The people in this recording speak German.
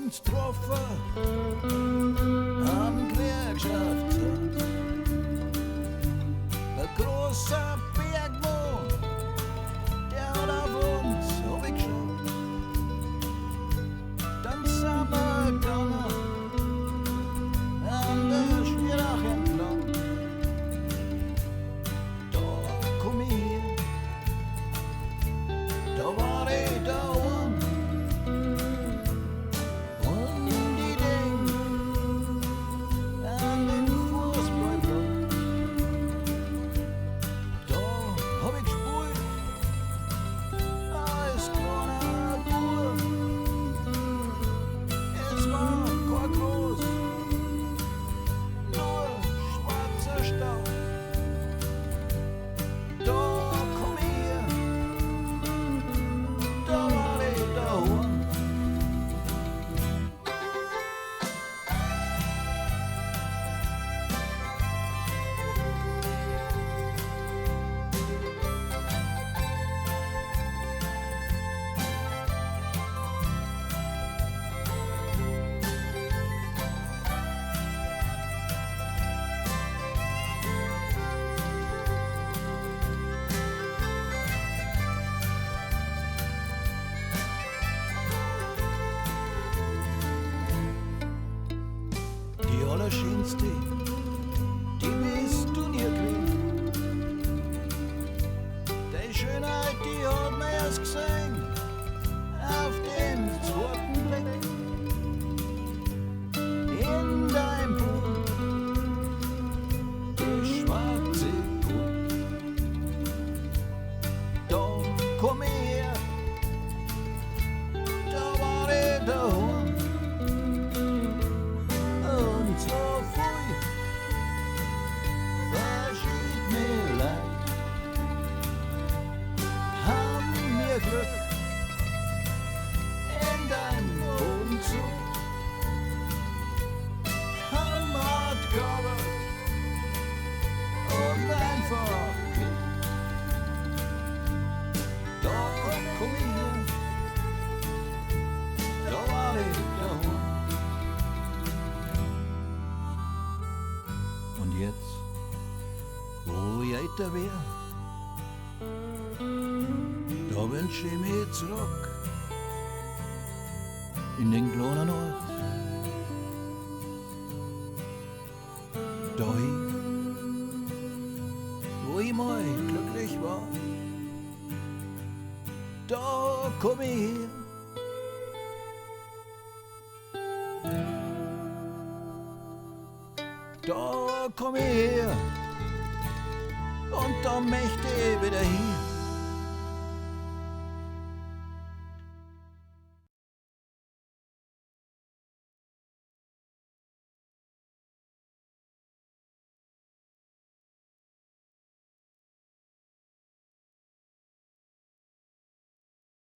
uns getroffen am Gewerkschaftshaus. Ein großer Bergmann, der hat auf uns runtergeschaut. Dann sind wir gegangen an der Schmierach entlang. Da komm ich her, da war ich daheim. Und ich denk an den Fußballplatz. Da hab ich gespielt als kleiner Bub. Es war kein groß, nur schwarzer Staub. Da komm ich her, da war ich daheim. Die allerschönste, die wirst du nie kriegen. Die Schönheit, die hat man erst gesehen auf den zweiten Blick. In deinem Blut, die schwarze Kuh. Da komm ich her, da war ich daheim. Und so viel verschiedene Leid haben mir Glück in deinem Wohnzug, haben hart gearbeitet und einfach Glück. Da komm ich her, da war ich daheim. Und jetzt, wo ich älter wär, da wünsch ich mich zurück in den kleinen Ort. Dahin, wo ich mal glücklich war. Da komm ich her. Da komm ich her und da möchte ich wieder hin.